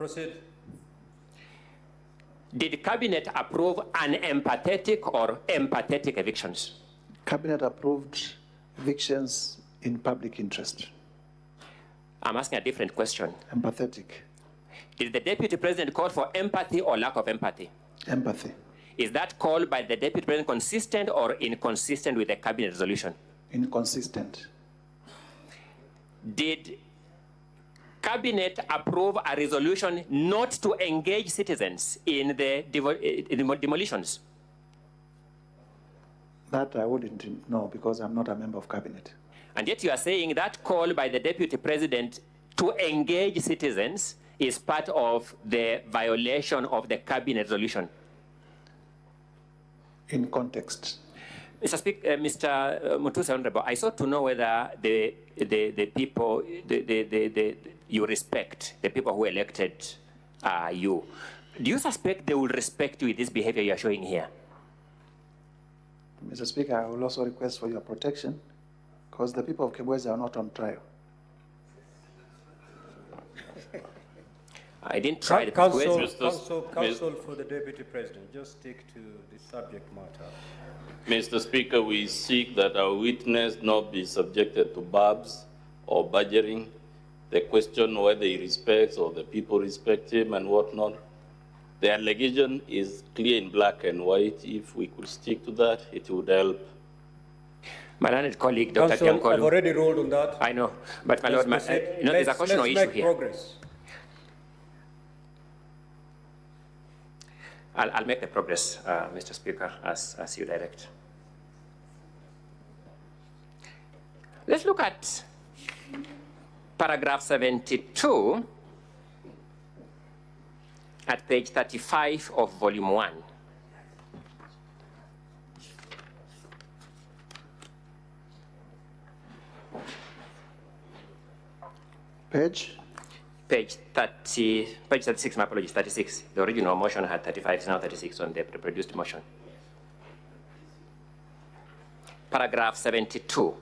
Proceed. Did Cabinet approve unempathetic or empathetic evictions? Cabinet approved evictions in public interest. I'm asking a different question. Empathetic. Did the Deputy President call for empathy or lack of empathy? Empathy. Is that call by the Deputy President consistent or inconsistent with the Cabinet resolution? Inconsistent. Did Cabinet approve a resolution not to engage citizens in the demolitions? That I wouldn't know because I'm not a member of Cabinet. And yet you are saying that call by the Deputy President to engage citizens is part of the violation of the Cabinet resolution. In context. Mr. Speaker, Mr. Mutuse, Honorable, I sought to know whether the people you respect, the people who elected you, do you suspect they will respect you with this behavior you are showing here? Mr. Speaker, I will also request for your protection because the people of Kibwezi are not on trial. I didn't try to Counsel for the Deputy President, just stick to the subject matter. Mr. Speaker, we seek that our witness not be subjected to barbs or badgering. The question whether he respects or the people respect him and whatnot. The allegation is clear in black and white. If we could stick to that, it would help. My learned colleague, Dr. Counsel, I've already ruled on that. I know, but my Lord, there's a constitutional issue here. Progress. I'll make the progress, Mr. Speaker, as you direct. Let's look at paragraph 72 at page 35 of volume 1. Page? Page 36, my apologies, 36. The original motion had 35, it's now 36 on the reproduced motion. Paragraph 72.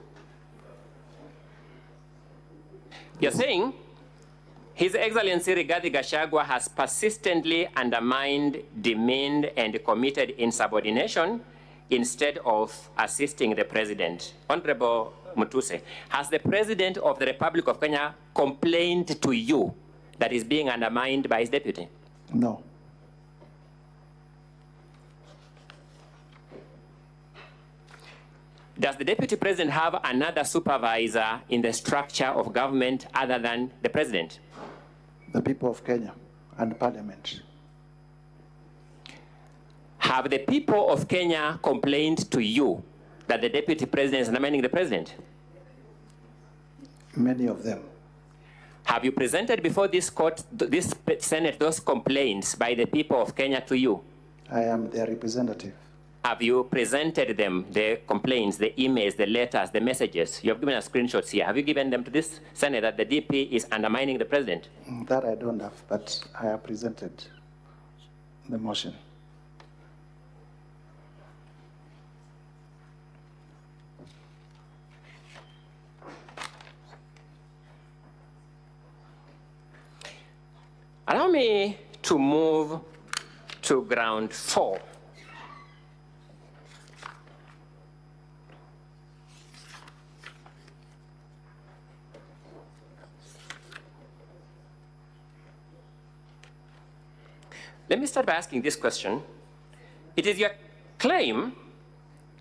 You're saying, His Excellency Rigathi Gachagua has persistently undermined, demeaned, and committed insubordination instead of assisting the President. Honorable Mutuse, has the President of the Republic of Kenya complained to you that is being undermined by his deputy? No. Does the Deputy President have another supervisor in the structure of government other than the President? The people of Kenya and Parliament. Have the people of Kenya complained to you that the Deputy President is undermining the President? Many of them. Have you presented before this court, this Senate, those complaints by the people of Kenya to you? I am their representative. Have you presented them, the complaints, the emails, the letters, the messages? You have given us screenshots here. Have you given them to this Senate that the DP is undermining the President? That I don't have, but I have presented the motion. Allow me to move to ground 4. Let me start by asking this question. It is your claim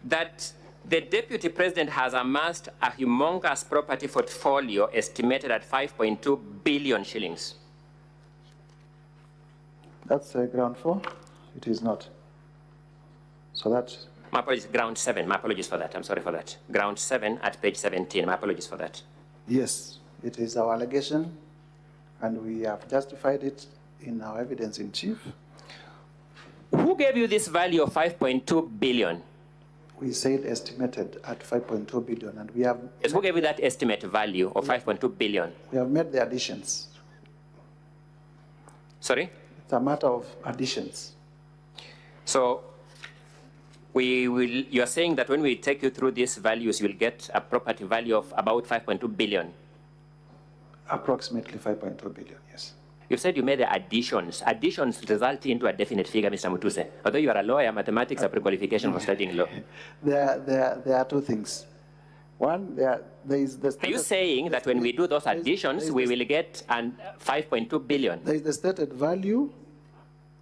that the Deputy President has amassed a humongous property portfolio estimated at 5.2 billion shillings. That's ground 4? It is not. So that's... My apologies, ground 7. My apologies for that. I'm sorry for that. Ground 7 at page 17. My apologies for that. Yes, it is our allegation, and we have justified it in our evidence in chief. Who gave you this value of 5.2 billion? We said estimated at 5.2 billion, and we have... Yes, who gave you that estimate value of 5.2 billion? We have made the additions. Sorry? It's a matter of additions. So you are saying that when we take you through these values, you'll get a property value of about 5.2 billion? Approximately 5.2 billion, yes. You said you made the additions. Additions result into a definite figure, Mr. Mutuse. Although you are a lawyer, mathematics are pre-qualification for studying law. There are two things. One, there is the... Are you saying that when we do those additions, we will get 5.2 billion? There is the stated value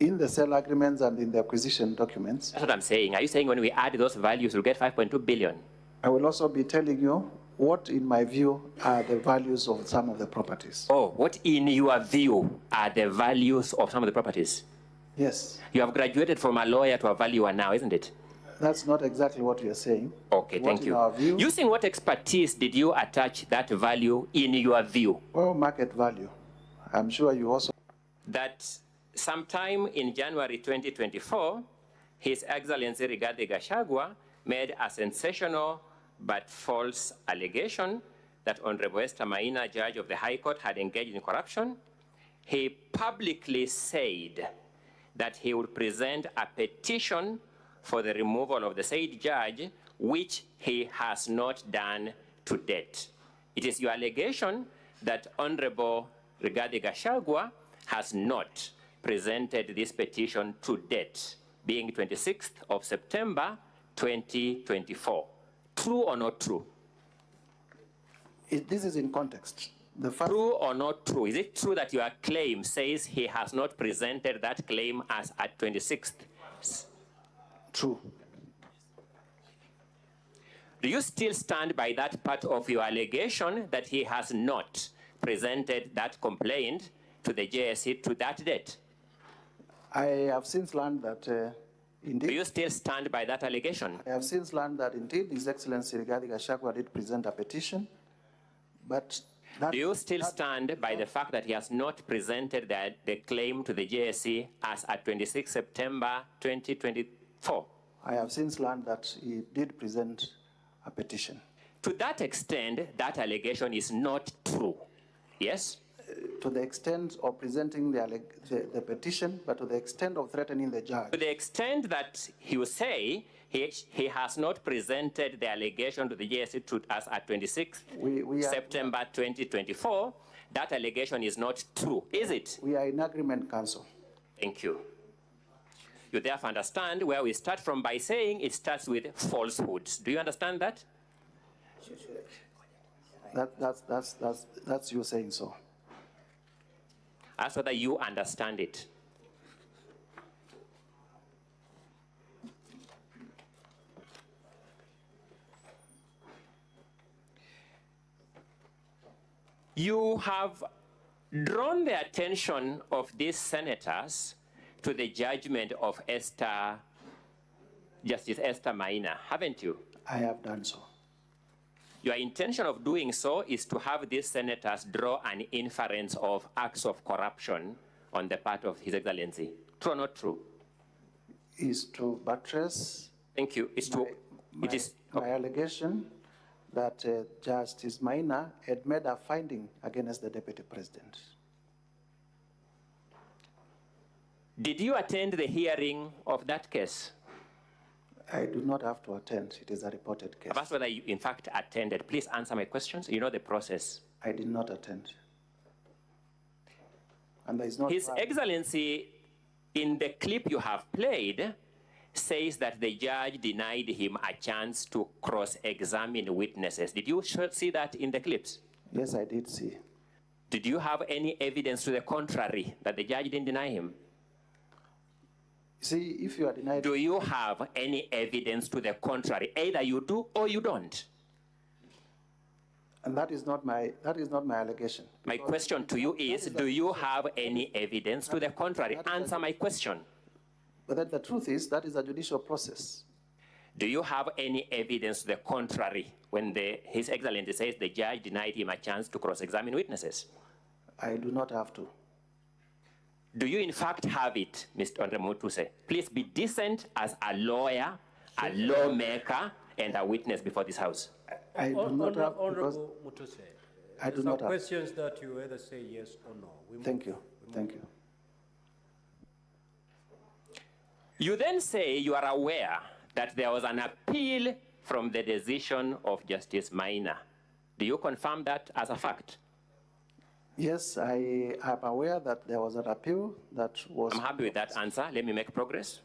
in the sale agreements and in the acquisition documents. That's what I'm saying. Are you saying when we add those values, we'll get 5.2 billion? I will also be telling you what, in my view, are the values of some of the properties. Oh, what, in your view, are the values of some of the properties? Yes. You have graduated from a lawyer to a valuer now, isn't it? That's not exactly what we are saying. Okay, thank you. Using what expertise did you attach that value in your view? Well, market value. I'm sure you also... That sometime in January 2024, His Excellency Rigathi Gachagua made a sensational but false allegation that Honorable Esther Maina, judge of the High Court, had engaged in corruption. He publicly said that he would present a petition for the removal of the said judge, which he has not done to date. It is your allegation that Honorable Rigathi Gachagua has not presented this petition to date, being 26th of September, 2024. True or not true? This is in context. True or not true? Is it true that your claim says he has not presented that claim as at 26th? True. Do you still stand by that part of your allegation that he has not presented that complaint to the JSC to that date? I have since learned that indeed... Do you still stand by that allegation? I have since learned that indeed His Excellency Rigathi Gachagua did present a petition, but... Do you still stand by the fact that he has not presented the claim to the JSC as at 26 September 2024? I have since learned that he did present a petition. To that extent, that allegation is not true, yes? To the extent of presenting the petition, but to the extent of threatening the judge. To the extent that he will say he has not presented the allegation to the JSC to us at 26th September 2024, that allegation is not true, is it? We are in agreement, Counsel. Thank you. You therefore understand where we start from by saying it starts with falsehoods. Do you understand that? That's you saying so. Ask whether you understand it. You have drawn the attention of these senators to the judgment of Justice Esther Maina, haven't you? I have done so. Your intention of doing so is to have these senators draw an inference of acts of corruption on the part of His Excellency. True or not true? Is to buttress. Thank you. My allegation that Justice Maina had made a finding against the Deputy President. Did you attend the hearing of that case? I do not have to attend. It is a reported case. I've asked whether you, in fact, attended. Please answer my questions. You know the process. I did not attend. And there is no... His Excellency, in the clip you have played, says that the judge denied him a chance to cross-examine witnesses. Did you see that in the clips? Yes, I did see. Did you have any evidence to the contrary that the judge didn't deny him? See, if you are denied... Do you have any evidence to the contrary? Either you do or you don't. And that is not my allegation. My question to you is, do you have any evidence to the contrary? Answer my question. But then the truth is, that is a judicial process. Do you have any evidence to the contrary when His Excellency says the judge denied him a chance to cross-examine witnesses? I do not have to. Do you in fact have it, Mr. Honorable Mutuse? Please be decent as a lawyer, a lawmaker, and a witness before this House. I do not have... Honorable Mutuse, I do not have questions that you either say yes or no. Thank you. Thank you. You then say you are aware that there was an appeal from the decision of Justice Maina. Do you confirm that as a fact? Yes, I am aware that there was an appeal that was. I'm happy with that answer. Let me make progress.